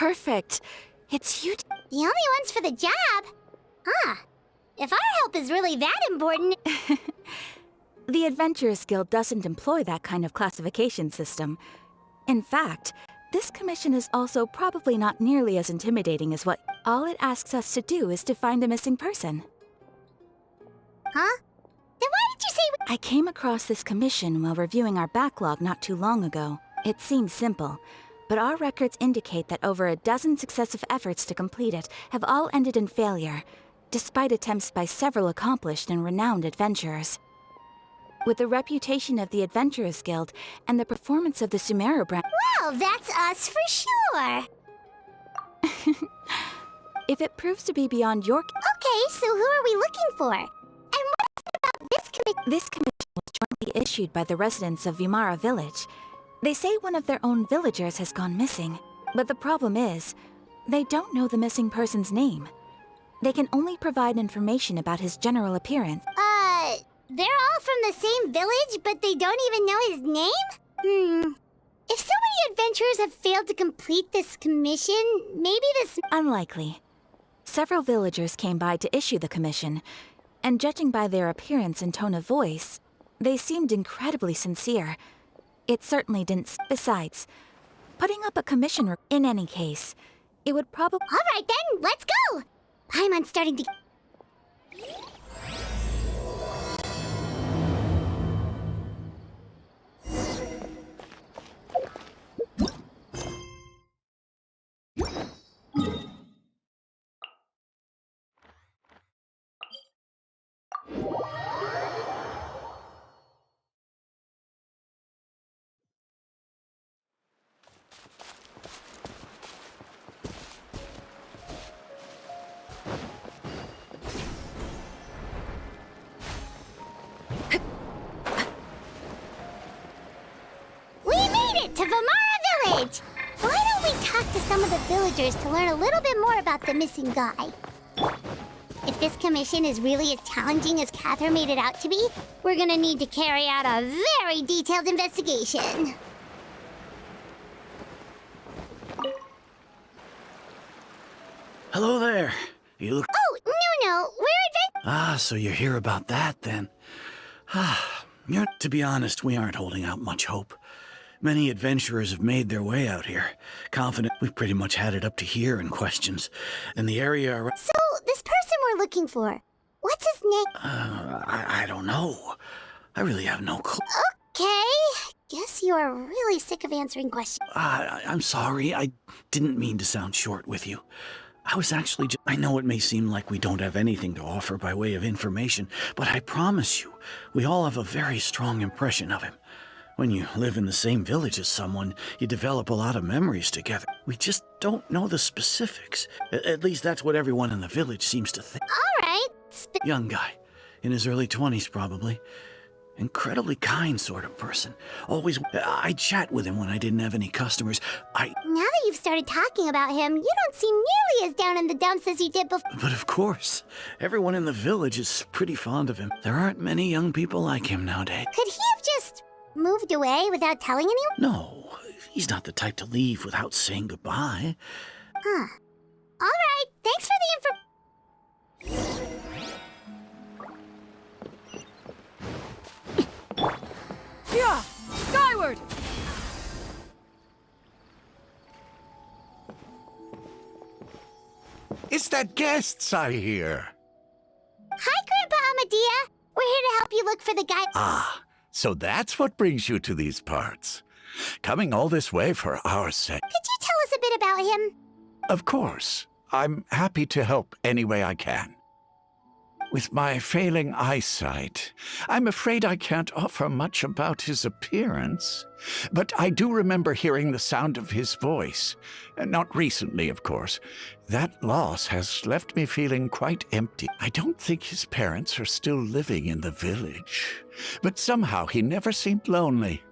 Perfect. It's you. The only ones for the job? Huh. If our help is really that important... The Adventurers Guild doesn't employ that kind of classification system. In fact, this commission is also probably not nearly as intimidating as what... All it asks us to do is to find a missing person. Huh? Then why did you say... I came across this commission while reviewing our backlog not too long ago. It seems simple, but our records indicate that over a dozen successive efforts to complete it have all ended in failure, despite attempts by several accomplished and renowned adventurers. With the reputation of the Adventurers Guild and the performance of the Sumeru brand... Well, that's us for sure! If it proves to be beyond your... Okay, so who are we looking for? And what is it about this commission? This commission was jointly issued by the residents of Vimara Village. They say one of their own villagers has gone missing, but the problem is, they don't know the missing person's name. They can only provide information about his general appearance. They're all from the same village, but they don't even know his name? If so many adventurers have failed to complete this commission, maybe this... Unlikely. Several villagers came by to issue the commission, and judging by their appearance and tone of voice, they seemed incredibly sincere. It certainly didn't... Besides, putting up a commission... In any case, it would probably... Alright then, let's go! Paimon's starting to... to Vimara Village! Why don't we talk to some of the villagers to learn a little bit more about the missing guy? If this commission is really as challenging as Catherine made it out to be, we're gonna need to carry out a very detailed investigation. Hello there. You look... Oh, no, we're so you're here about that, then. To be honest, we aren't holding out much hope. Many adventurers have made their way out here, confident we've pretty much had it up to here in questions. And the area around... So, this person we're looking for, what's his name? I don't know. I really have no clue. Okay, guess you are really sick of answering questions. I'm sorry, I didn't mean to sound short with you. I was actually I know it may seem like we don't have anything to offer by way of information, but I promise you, we all have a very strong impression of him. When you live in the same village as someone, you develop a lot of memories together. We just don't know the specifics. At least that's what everyone in the village seems to think. All right. Young guy, in his early 20s probably. Incredibly kind sort of person. Always, I'd chat with him when I didn't have any customers. Now that you've started talking about him, you don't seem nearly as down in the dumps as you did before. But of course, everyone in the village is pretty fond of him. There aren't many young people like him nowadays. Could he have just moved away without telling anyone? No, he's not the type to leave without saying goodbye. Huh. All right, thanks for the info. Yeah! Skyward! It's that guests I hear. Hi, Grandpa Amadea. We're here to help you look for the guy. Ah, so that's what brings you to these parts. Coming all this way for our sake. Could you tell us a bit about him? Of course. I'm happy to help any way I can. With my failing eyesight, I'm afraid I can't offer much about his appearance. But I do remember hearing the sound of his voice. Not recently, of course. That loss has left me feeling quite empty. I don't think his parents are still living in the village. But somehow he never seemed lonely.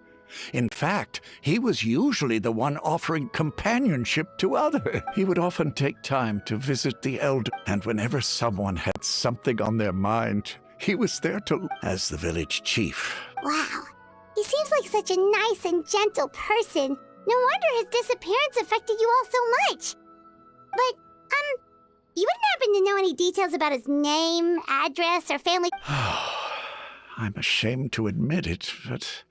In fact, he was usually the one offering companionship to others. He would often take time to visit the elder, and whenever someone had something on their mind, he was there to... As the village chief. Wow. He seems like such a nice and gentle person. No wonder his disappearance affected you all so much. But, you wouldn't happen to know any details about his name, address, or family? I'm ashamed to admit it, but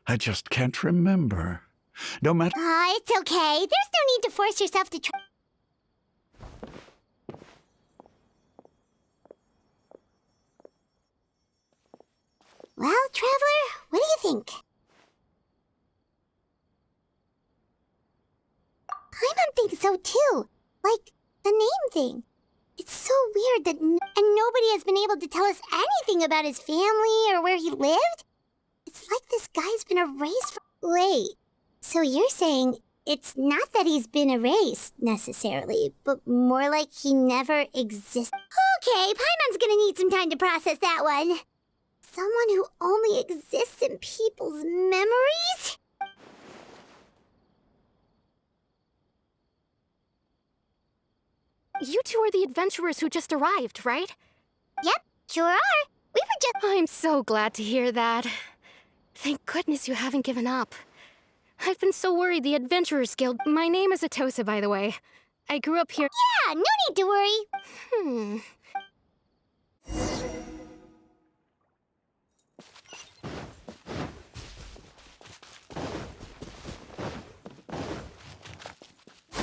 I just can't remember. No matter. It's okay. There's no need to force yourself to try. Well, Traveler, what do you think? Paimon thinks so too. Like, the name thing. It's so weird that and nobody has been able to tell us anything about his family or where he lived. It's like this guy's been erased from... Wait, so you're saying it's not that he's been erased, necessarily, but more like he never existed? Okay, Paimon's gonna need some time to process that one. Someone who only exists in people's memories? You two are the adventurers who just arrived, right? Yep, sure are. We were just... I'm so glad to hear that. Thank goodness you haven't given up. I've been so worried the Adventurers Guild... My name is Atosa, by the way. I grew up here... Yeah, no need to worry.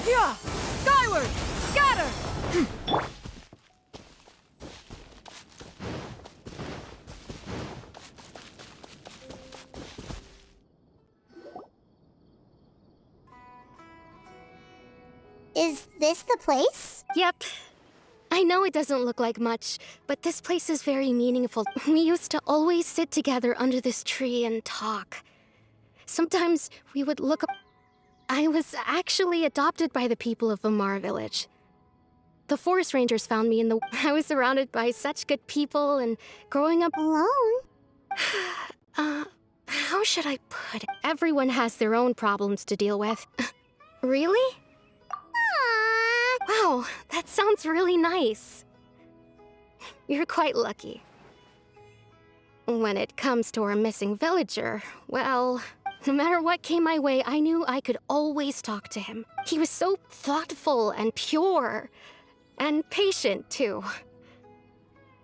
Yeah! Skyward! Scatter! Is this the place? Yep. I know it doesn't look like much, but this place is very meaningful. We used to always sit together under this tree and talk. Sometimes we would look up... I was actually adopted by the people of Vamara Village. The forest rangers found me in the... I was surrounded by such good people, and growing up... Alone? How should I put it? Everyone has their own problems to deal with. Really? Aww. Wow, that sounds really nice. You're quite lucky. When it comes to our missing villager, well, no matter what came my way, I knew I could always talk to him. He was so thoughtful and pure, and patient, too.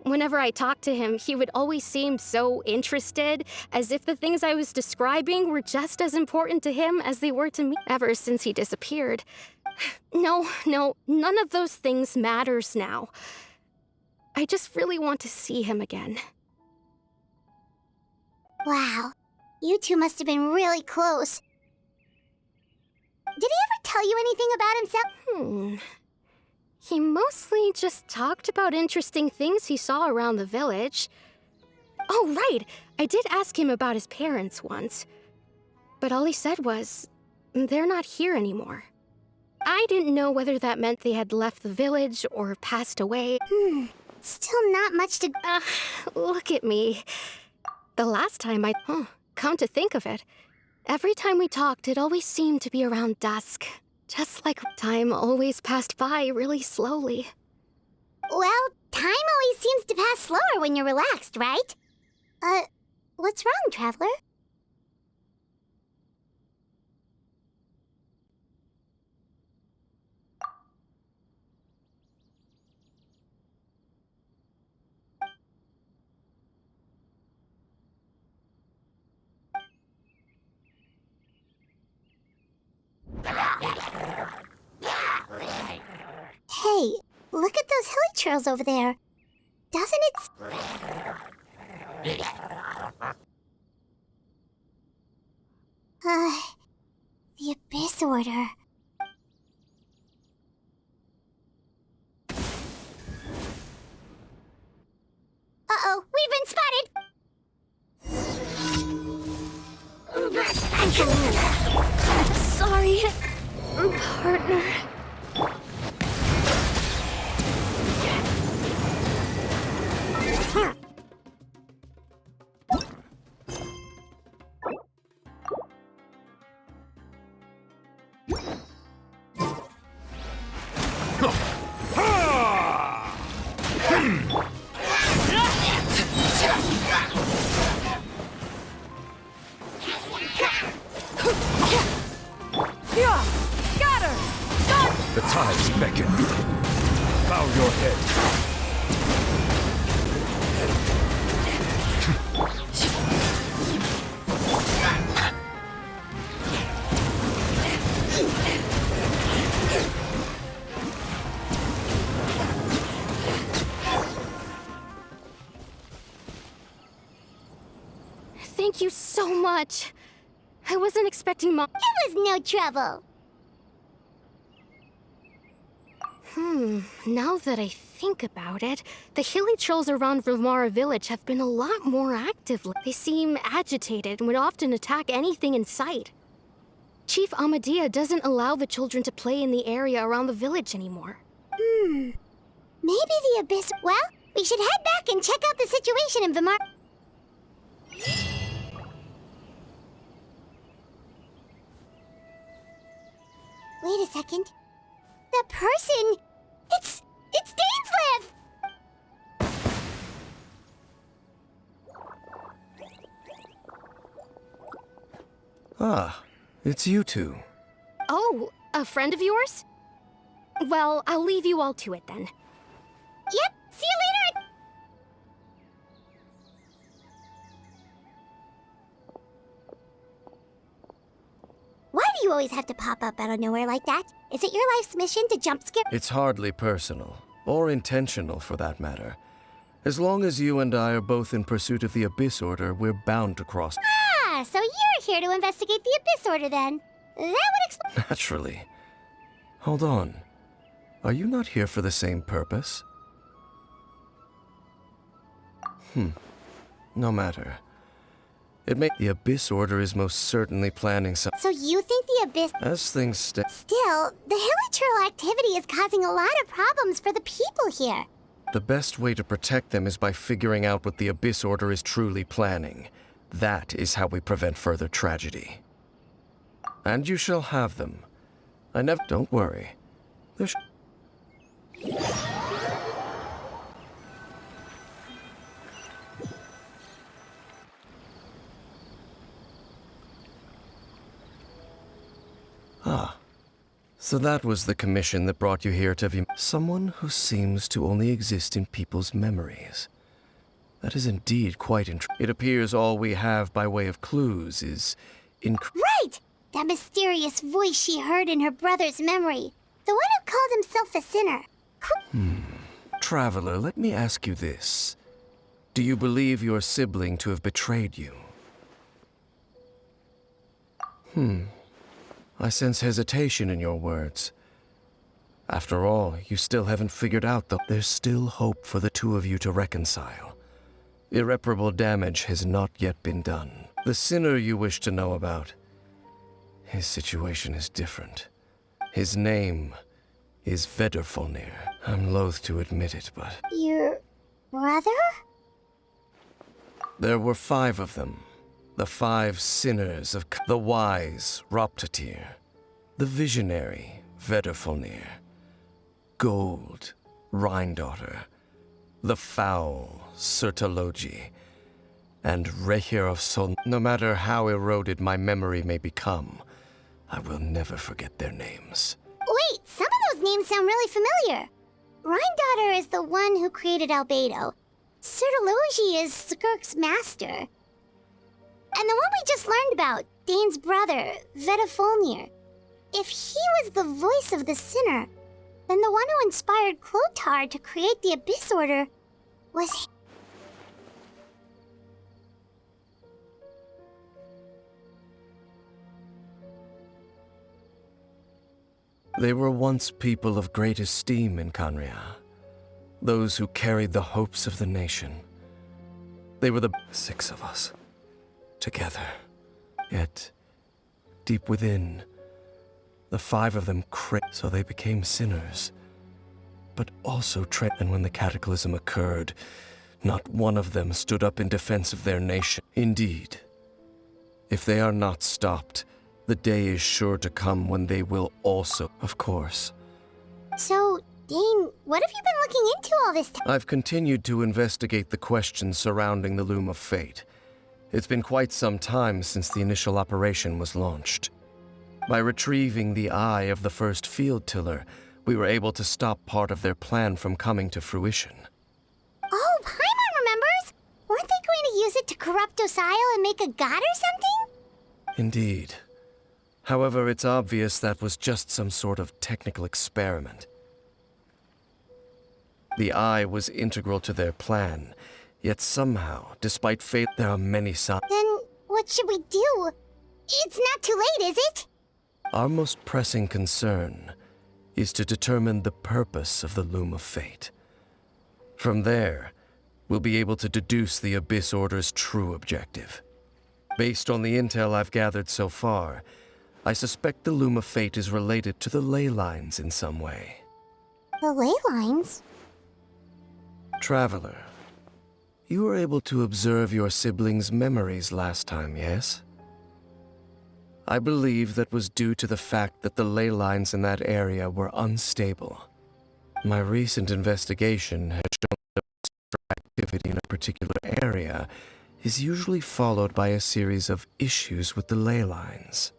Whenever I talked to him, he would always seem so interested, as if the things I was describing were just as important to him as they were to me. Ever since he disappeared. No, none of those things matters now. I just really want to see him again. Wow. You two must have been really close. Did he ever tell you anything about himself? He mostly just talked about interesting things he saw around the village. Oh, right! I did ask him about his parents once. But all he said was, they're not here anymore. I didn't know whether that meant they had left the village or passed away. Still not much to... Look at me. The last time come to think of it, every time we talked, it always seemed to be around dusk. Just like time always passed by really slowly. Well, time always seems to pass slower when you're relaxed, right? What's wrong, Traveler? Hey, look at those hilly trails over there. Doesn't it... the Abyss Order. Uh-oh, we've been spotted! Sorry, partner. your head. Thank you so much. I wasn't expecting Mom. It was no trouble. Now that I think about it, the hilly trolls around Vimara village have been a lot more active. They seem agitated and would often attack anything in sight. Chief Amadea doesn't allow the children to play in the area around the village anymore. Maybe the Abyss... Well, we should head back and check out the situation in Vimara. Wait a second. The person... It's Dainsleif! Ah, it's you two. Oh, a friend of yours? Well, I'll leave you all to it then. Yep, see you later! Why do you always have to pop up out of nowhere like that? Is it your life's mission to jump scare? It's hardly personal, or intentional for that matter. As long as you and I are both in pursuit of the Abyss Order, we're bound to cross. Ah, so you're here to investigate the Abyss Order then. That would explain... Naturally. Hold on. Are you not here for the same purpose? No matter. The Abyss Order is most certainly planning some... So you think the Abyss... As things stand... Still, the hilly activity is causing a lot of problems for the people here. The best way to protect them is by figuring out what the Abyss Order is truly planning. That is how we prevent further tragedy. And you shall have them. I never... Don't worry. There's... Ah. So that was the commission that brought you here to view... Someone who seems to only exist in people's memories. That is indeed quite It appears all we have by way of clues is... Right! That mysterious voice she heard in her brother's memory. The one who called himself a sinner. Traveler, let me ask you this. Do you believe your sibling to have betrayed you? I sense hesitation in your words. After all, you still haven't figured out that there's still hope for the two of you to reconcile. Irreparable damage has not yet been done. The sinner you wish to know about, his situation is different. His name is Vedrfolnir. I'm loath to admit it, but... Your brother? There were 5 of them. The 5 sinners of the wise Roptatir, the visionary Vedrfolnir, Gold Rhindaughter, the foul Sertologi, and Rehir of Sol. No matter how eroded my memory may become, I will never forget their names. Wait, some of those names sound really familiar. Rhindaughter is the one who created Albedo. Sertologi is Skirk's master. And the one we just learned about, Dane's brother, Vedrfolnir. If he was the voice of the sinner, then the one who inspired Clothar to create the Abyss Order was... They were once people of great esteem in Khaenri'ah. Those who carried the hopes of the nation. They were the 6 of us. Together. Yet, deep within, the 5 of them so they became sinners. But also and when the cataclysm occurred, not one of them stood up in defense of their nation. Indeed, if they are not stopped, the day is sure to come when they will also, of course. So, Dane, what have you been looking into all this time? I've continued to investigate the questions surrounding the Loom of Fate. It's been quite some time since the initial operation was launched. By retrieving the eye of the first field tiller, we We were able to stop part of their plan from coming to fruition. Oh, Paimon remembers! Weren't they going to use it to corrupt Osial and make a god or something? Indeed. However, it's obvious that was just some sort of technical experiment. The eye was integral to their plan, yet somehow, despite fate, there are many signs. Then what should we do? It's not too late, is it? Our most pressing concern is to determine the purpose of the Loom of Fate. From there, we'll be able to deduce the Abyss Order's true objective. Based on the intel I've gathered so far, I suspect the Loom of Fate is related to the ley lines in some way. The ley lines? Traveler, you were able to observe your siblings' memories last time, yes? I believe that was due to the fact that the ley lines in that area were unstable. My recent investigation has shown that activity in a particular area is usually followed by a series of issues with the ley lines.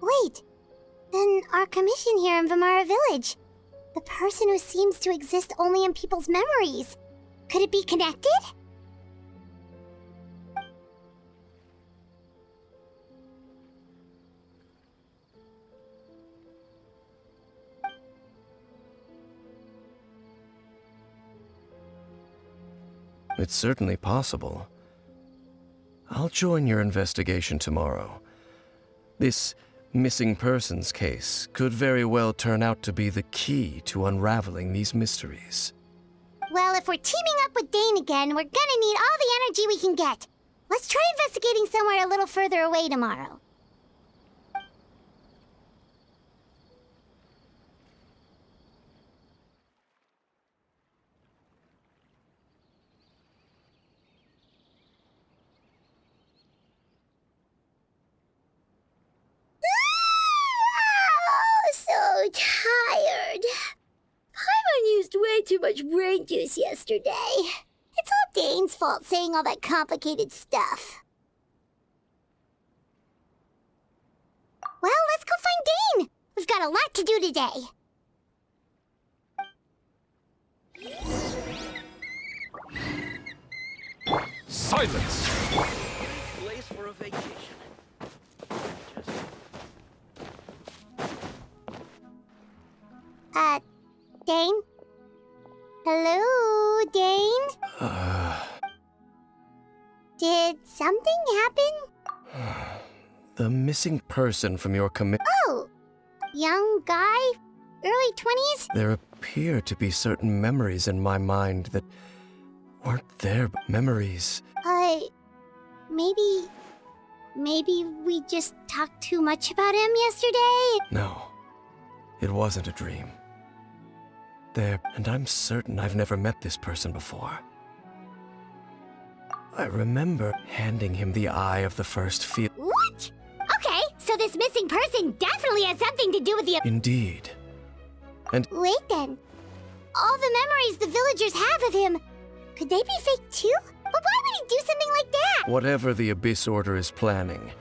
Wait! Then our commission here in Vimara Village. The person who seems to exist only in people's memories. Could it be connected? It's certainly possible. I'll join your investigation tomorrow. This missing persons case could very well turn out to be the key to unraveling these mysteries. Well, if we're teaming up with Dane again, we're gonna need all the energy we can get. Let's try investigating somewhere a little further away tomorrow. So tired. Paimon used way too much brain juice yesterday. It's all Dane's fault saying all that complicated stuff. Well, let's go find Dane. We've got a lot to do today. Silence! Place for a vacation. Dane? Hello, Dane? Did something happen? The missing person from your Oh! Young guy? Early 20s? There appear to be certain memories in my mind that weren't there. Memories. Maybe we just talked too much about him yesterday? No, it wasn't a dream. And I'm certain I've never met this person before. I remember handing him the eye of the first field. What? Okay, so this missing person definitely has something to do with the... Indeed. And Wait then. All the memories the villagers have of him, could they be fake too? But why would he do something like that? whatever the Abyss Order is planning,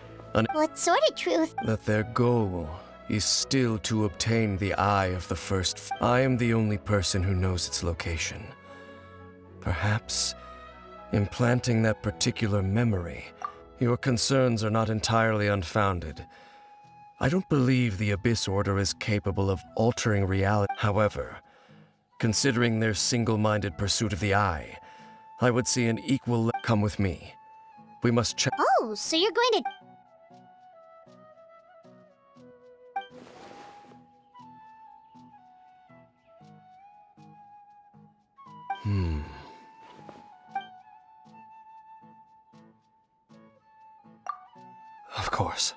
What sort of truth? that their goal is still to obtain the Eye of the First. I am the only person who knows its location. Perhaps, implanting that particular memory, your concerns are not entirely unfounded. I don't believe the Abyss Order is capable of altering reality. However, considering their single-minded pursuit of the Eye, I would see an equal... Come with me. We must check... Oh, so you're going to... Of course.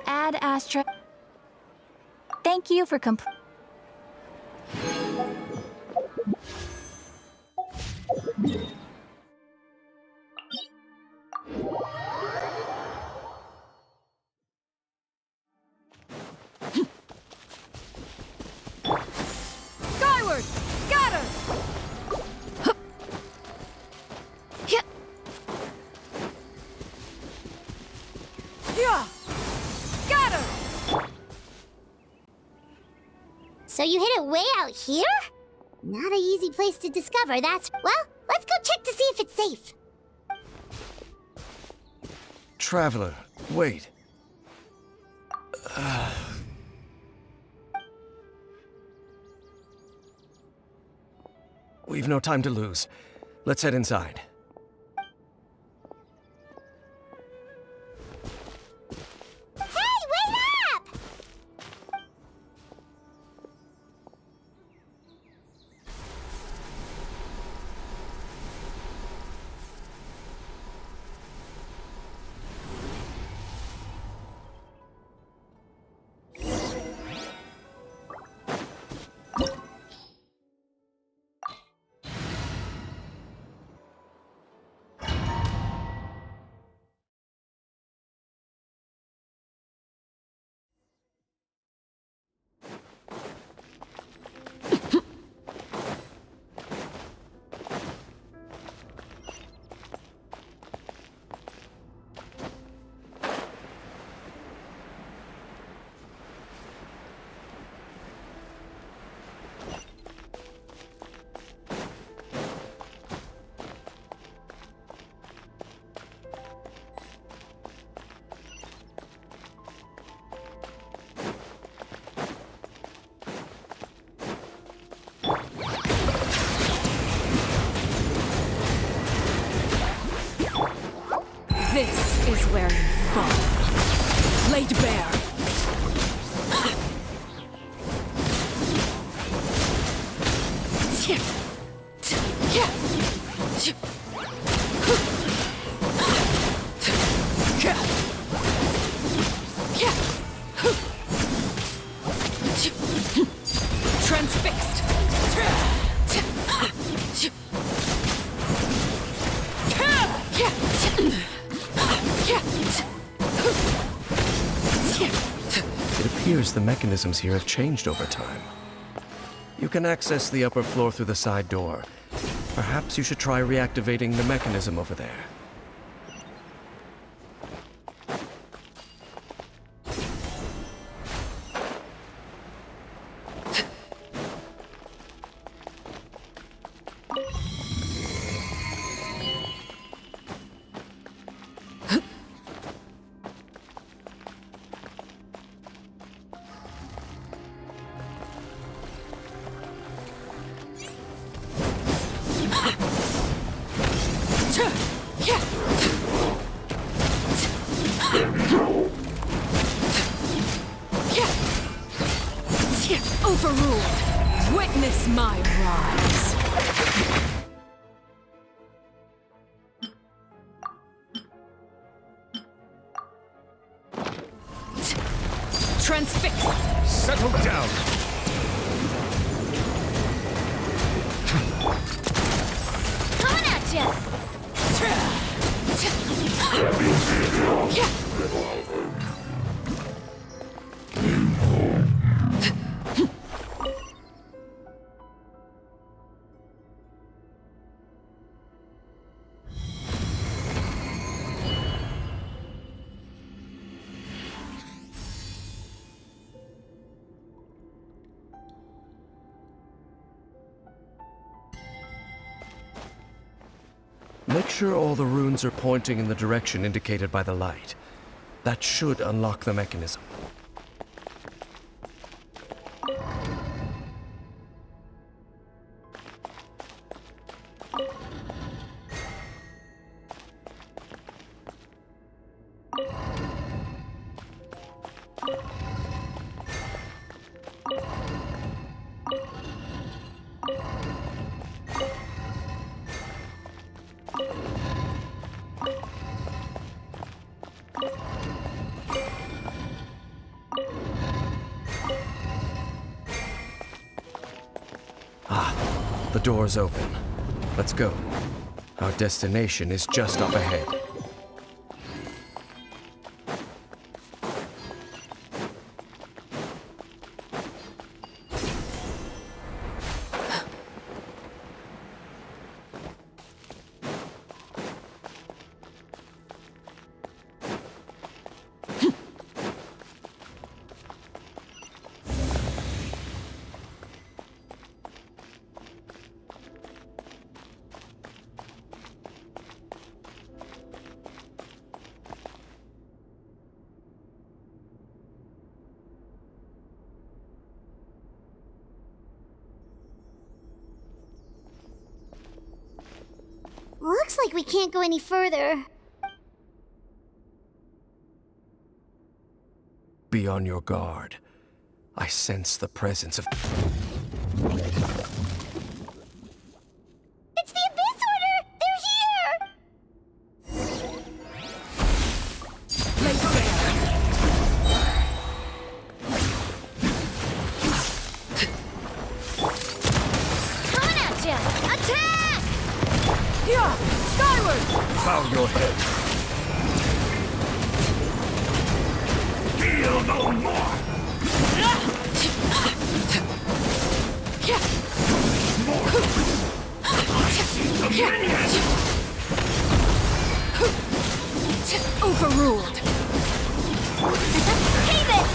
Ad Astra. Thank you for Skyward! Scatter! Yeah! Scatter! So you hid it way out here? Not an easy place to discover, that's... Well, let's go check to see if it's safe. Traveler, wait. We've no time to lose. Let's head inside. Hey, wait up! This is where you fall. Laid bare. Transfixed. It appears the mechanisms here have changed over time. You can access the upper floor through the side door. Perhaps you should try reactivating the mechanism over there. Overruled. Witness my rise. Transfixed. Settle down. Coming at ya! Make sure all the runes are pointing in the direction indicated by the light. That should unlock the mechanism. The door's open. Let's go. Our destination is just up ahead. Looks like we can't go any further. Be on your guard. I sense the presence of... It's the Abyss Order! They're here! Laid bare. Coming at ya! Attack! Yeah! Skyward! Bow your head. Feel no more! Overruled. Hey there!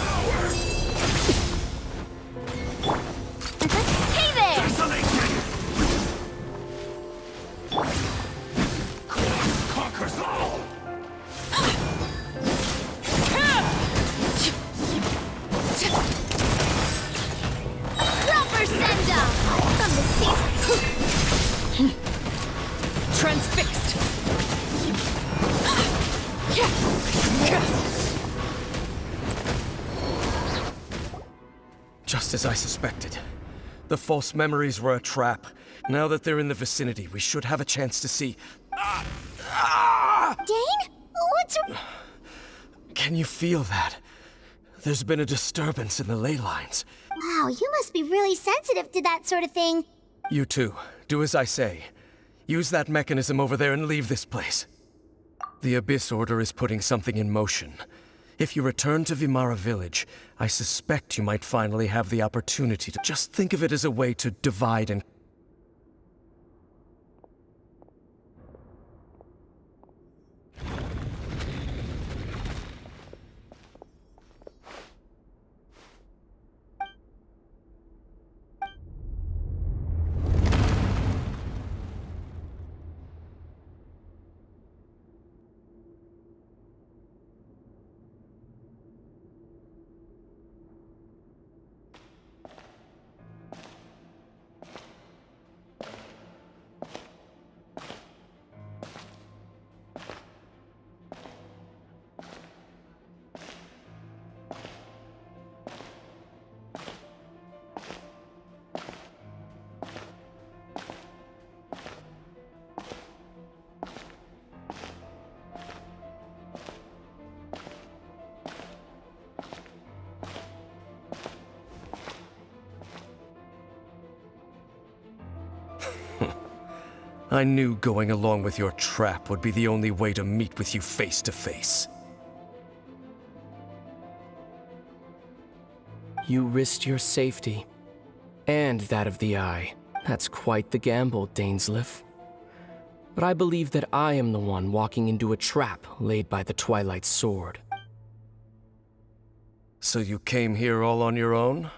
Hey there! Conquers all! Proper send-off! From the sea! Transfixed. Just as I suspected. The false memories were a trap. Now that they're in the vicinity, we should have a chance to see... Dane? What's... Can you feel that? There's been a disturbance in the ley lines. Wow, you must be really sensitive to that sort of thing. You too. Do as I say. Use that mechanism over there and leave this place. The Abyss Order is putting something in motion. If you return to Vimara Village, I suspect you might finally have the opportunity to just think of it as a way to divide and... I knew going along with your trap would be the only way to meet with you face to face. You risked your safety, and that of the Eye. That's quite the gamble, Dainsleif. But I believe that I am the one walking into a trap laid by the Twilight Sword. So you came here all on your own?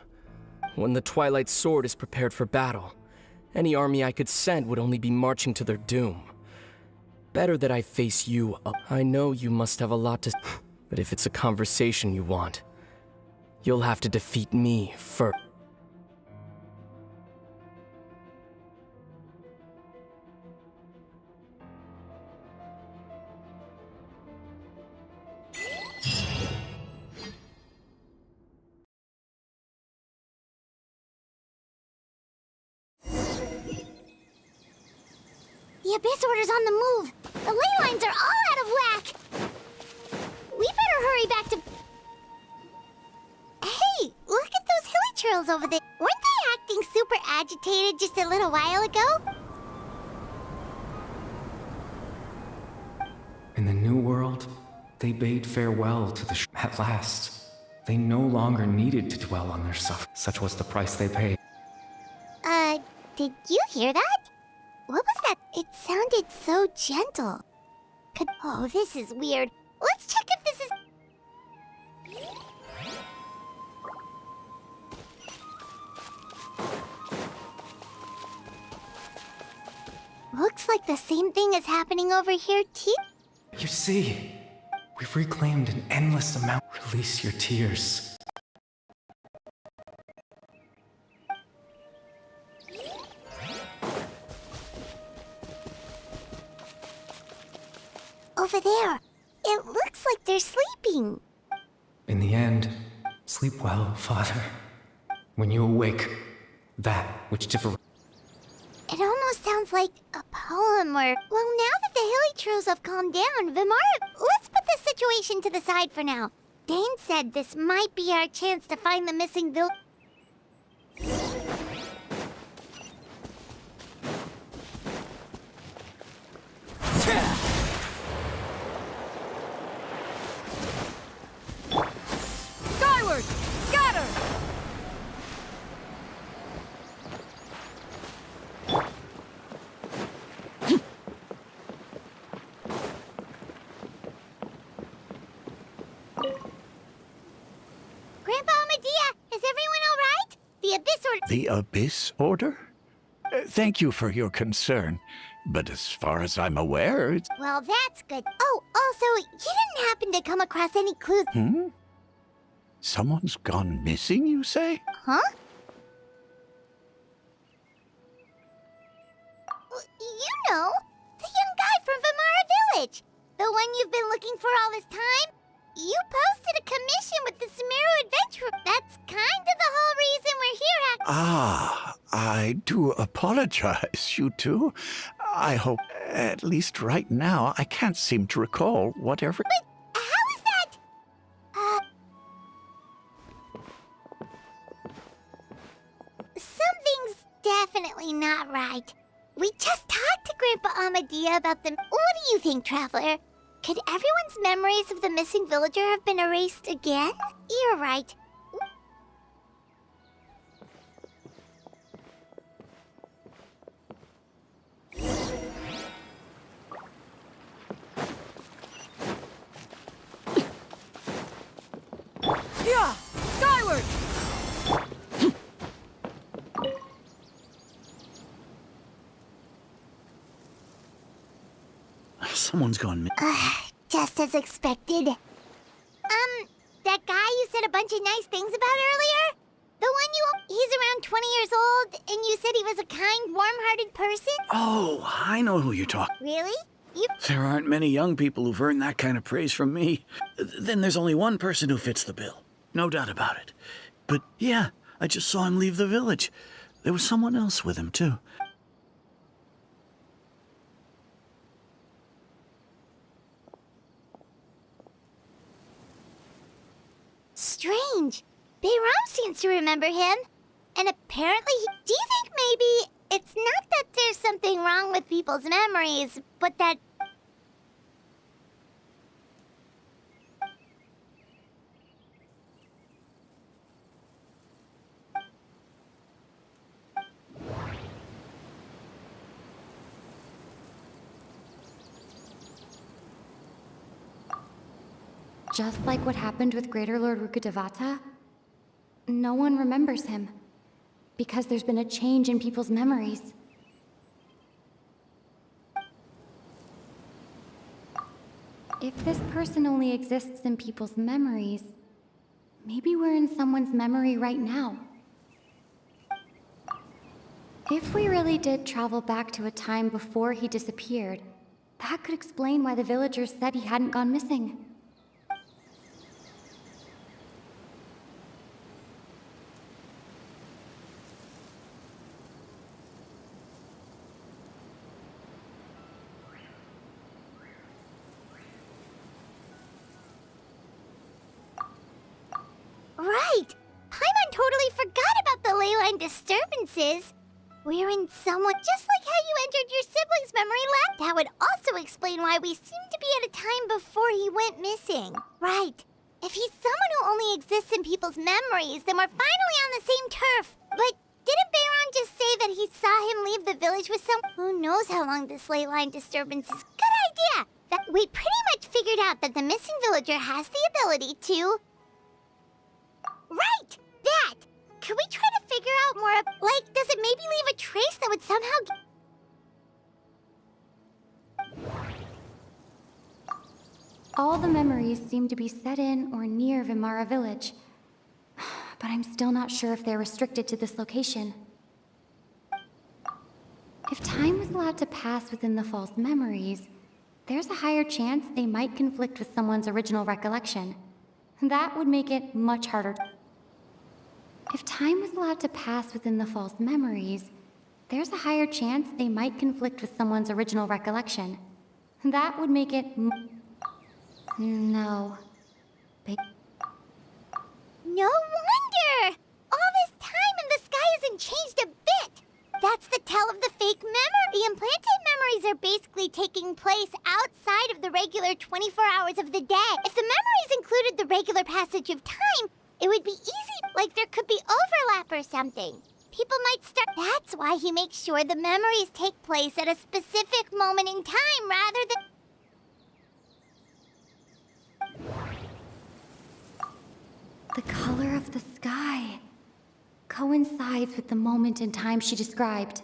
When the Twilight Sword is prepared for battle, any army I could send would only be marching to their doom. Better that I face you up. I know you must have a lot to... But if it's a conversation you want, you'll have to defeat me first. The Abyss Order's on the move. The ley lines are all out of whack. We better hurry back to... Hey, look at those hilly trails over there. Weren't they acting super agitated just a little while ago? In the new world, they bade farewell to the at last. They no longer needed to dwell on their suffering. Such was the price they paid. Did you hear that? What was that? It sounded so gentle. Oh, this is weird. Let's check if this is... Looks like the same thing is happening over here, too. You see, we've reclaimed an endless amount. Release your tears. Over there. It looks like they're sleeping. In the end, sleep well, Father. When you awake, that which differ... It almost sounds like a poem or... Well, now that the Hilichurls have calmed down, Vimara... Let's put this situation to the side for now. Dane said this might be our chance to find the missing villager. Skyward! Scatter! Grandpa Medea, is everyone all right? The Abyss Order... The Abyss Order? Thank you for your concern, but as far as I'm aware, it's... Well, that's good. Oh, also, you didn't happen to come across any clues... Someone's gone missing, you say? Huh? You know, the young guy from Vimara Village. The one you've been looking for all this time. You posted a commission with the Sumeru Adventure. That's kind of the whole reason we're here at... Ah, I do apologize, you two. I hope, at least right now, I can't seem to recall whatever... But how is that? Something's definitely not right. We just talked to Grandpa Amadea about them. What do you think, Traveler? Could everyone's memories of the missing villager have been erased again? You're right. Yeah! Skyward! Someone's gone Just as expected. That guy you said a bunch of nice things about earlier? The one he's around 20 years old, and you said he was a kind, warm-hearted person? Oh, I know who you're talking. Really? There aren't many young people who've earned that kind of praise from me. Then there's only one person who fits the bill. No doubt about it. But yeah, I just saw him leave the village. There was someone else with him, too. Strange. Bayram seems to remember him. And apparently do you think maybe it's not that there's something wrong with people's memories, but that... Just like what happened with Greater Lord Rukkhadevata, no one remembers him, because there's been a change in people's memories. If this person only exists in people's memories, maybe we're in someone's memory right now. If we really did travel back to a time before he disappeared, that could explain why the villagers said he hadn't gone missing. Right! Paimon totally forgot about the ley line disturbances. We're in someone just like how you entered your sibling's memory lab. That would also explain why we seem to be at a time before he went missing. Right. If he's someone who only exists in people's memories, then we're finally on the same turf. But didn't Bayron just say that he saw him leave the village with some... Who knows how long this ley line disturbance is? Good idea! That we pretty much figured out that the missing villager has the ability to... Right! That! Could we try to figure out more like, does it maybe leave a trace that would somehow... All the memories seem to be set in or near Vimara village. But I'm still not sure if they're restricted to this location. If time was allowed to pass within the false memories, there's a higher chance they might conflict with someone's original recollection. That would make it much harder. If time was allowed to pass within the false memories, there's a higher chance they might conflict with someone's original recollection. That would make it no. No wonder! All this time and the sky hasn't changed a bit! That's the tell of the fake memory! The implanted memories are basically taking place outside of the regular 24 hours of the day. If the memories included the regular passage of time, it would be easy, like there could be overlap or something. People might start... That's why he makes sure the memories take place at a specific moment in time rather than... The color of the sky coincides with the moment in time she described.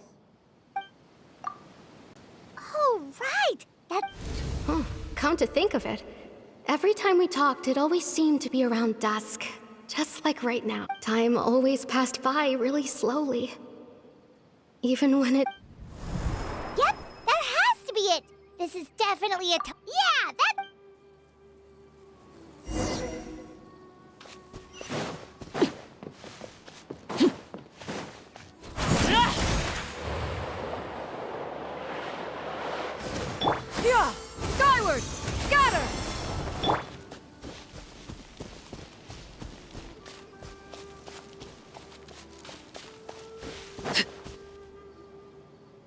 Oh, right! That... Oh, come to think of it, every time we talked, it always seemed to be around dusk. Just like right now. Time always passed by really slowly. Even when it... Yep, that has to be it! This is definitely a... Yeah, that... Yeah! Skyward! Scatter!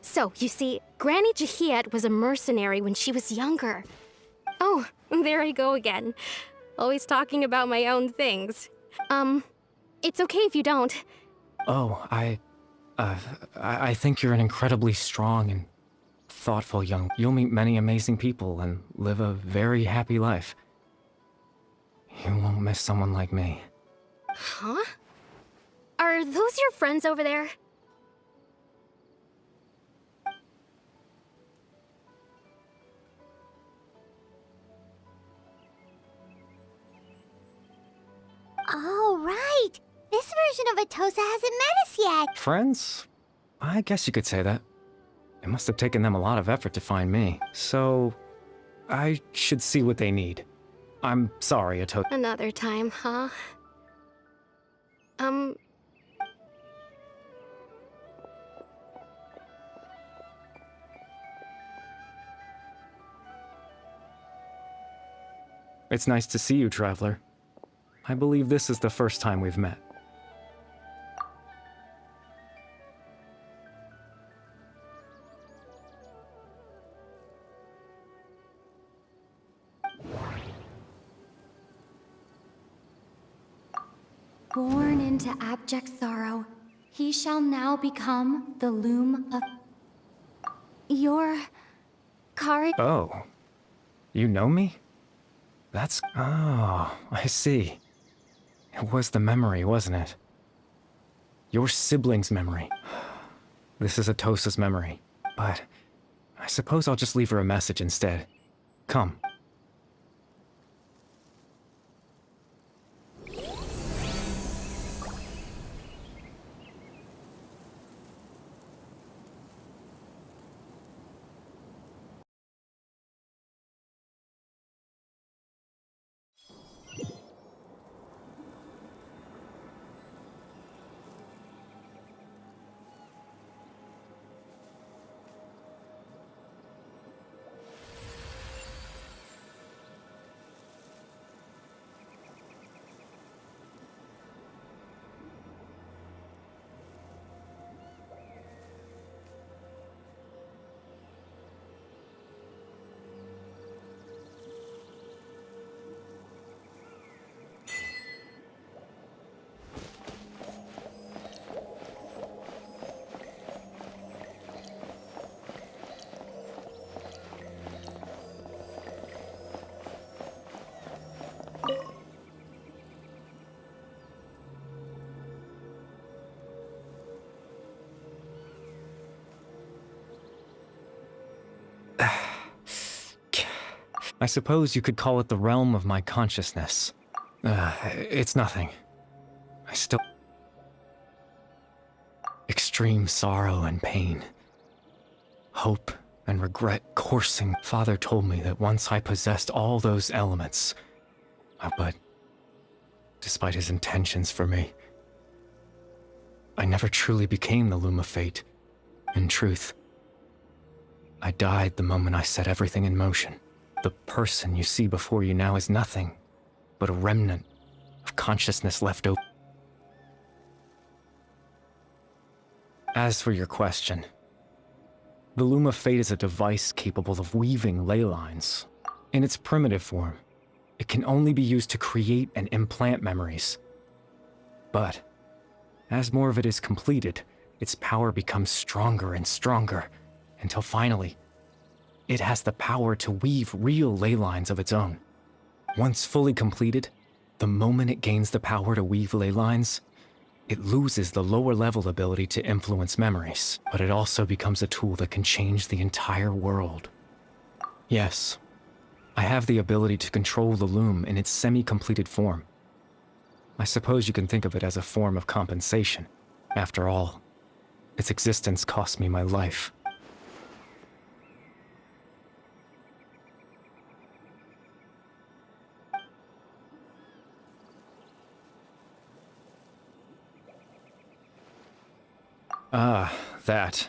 So, you see, Granny Jahiet was a mercenary when she was younger. Oh, there I go again. Always talking about my own things. It's okay if you don't. Oh, I think you're an incredibly strong and thoughtful young... You'll meet many amazing people and live a very happy life. You won't miss someone like me. Huh? Are those your friends over there? Oh, right! This version of Atosa hasn't met us yet! Friends? I guess you could say that. It must have taken them a lot of effort to find me, so I should see what they need. I'm sorry, Atosa. Another time, huh? It's nice to see you, Traveler. I believe this is the first time we've met. Born into abject sorrow, he shall now become the loom of... Your... Kari... Oh. You know me? That's... Oh, I see. It was the memory, wasn't it? Your sibling's memory. This is Atosa's memory. But I suppose I'll just leave her a message instead. Come. I suppose you could call it the realm of my consciousness. It's nothing. I still... Extreme sorrow and pain. Hope and regret coursing. Father told me that once I possessed all those elements, but despite his intentions for me, I never truly became the Loom of Fate. In truth, I died the moment I set everything in motion. The person you see before you now is nothing but a remnant of consciousness left over. As for your question, the Loom of Fate is a device capable of weaving ley lines. In its primitive form, it can only be used to create and implant memories. But as more of it is completed, its power becomes stronger and stronger, until finally, it has the power to weave real ley lines of its own. Once fully completed, the moment it gains the power to weave ley lines, it loses the lower level ability to influence memories, but it also becomes a tool that can change the entire world. Yes, I have the ability to control the loom in its semi-completed form. I suppose you can think of it as a form of compensation. After all, its existence cost me my life. That.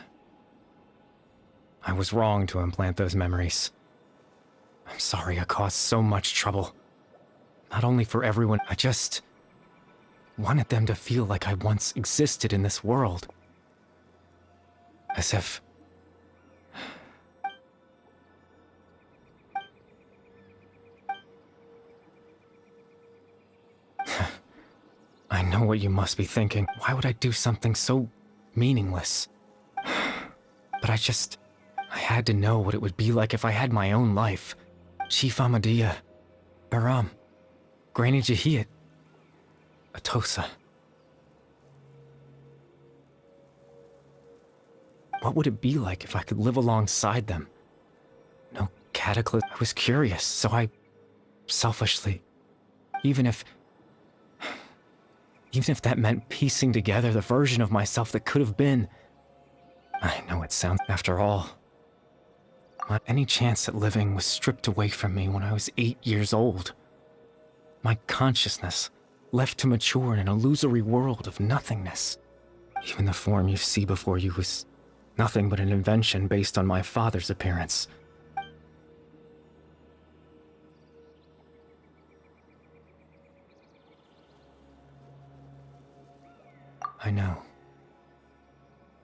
I was wrong to implant those memories. I'm sorry I caused so much trouble. Not only for everyone, I just wanted them to feel like I once existed in this world. As if... I know what you must be thinking. Why would I do something so meaningless? But I had to know what it would be like if I had my own life. Chief Ahmadiyya, Baram, Granny Jahiyat, Atosa. What would it be like if I could live alongside them? No cataclysm. I was curious, so I selfishly, even if that meant piecing together the version of myself that could have been. I know it sounds... After all, any chance at living was stripped away from me when I was 8 years old. My consciousness left to mature in an illusory world of nothingness. Even the form you see before you was nothing but an invention based on my father's appearance. I know.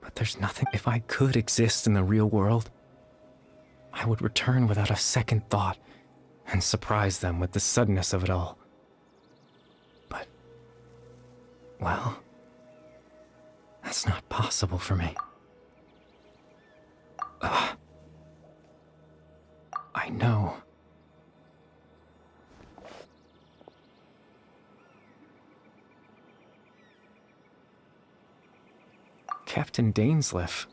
But there's nothing... If I could exist in the real world, I would return without a second thought and surprise them with the suddenness of it all. But, well, that's not possible for me. I know. Captain Dainsleif.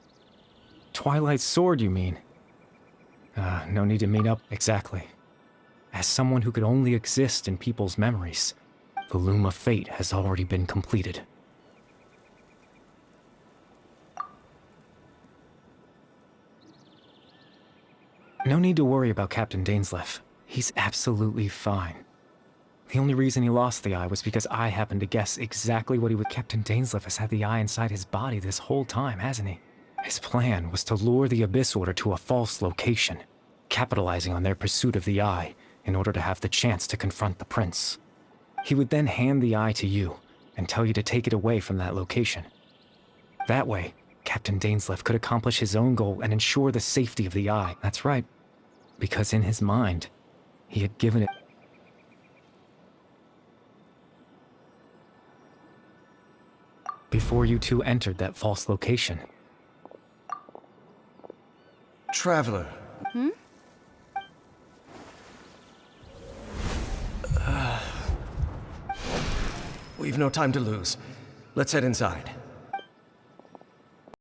Twilight Sword, you mean? No need to meet up. Exactly. As someone who could only exist in people's memories, the Loom of Fate has already been completed. No need to worry about Captain Dainsleif. He's absolutely fine. The only reason he lost the eye was because I happened to guess exactly what he would... Captain Dainsleif has had the eye inside his body this whole time, hasn't he? His plan was to lure the Abyss Order to a false location, capitalizing on their pursuit of the eye in order to have the chance to confront the prince. He would then hand the eye to you and tell you to take it away from that location. That way, Captain Dainsleif could accomplish his own goal and ensure the safety of the eye. That's right, because in his mind, he had given it... Before you two entered that false location. Traveler. We've no time to lose. Let's head inside.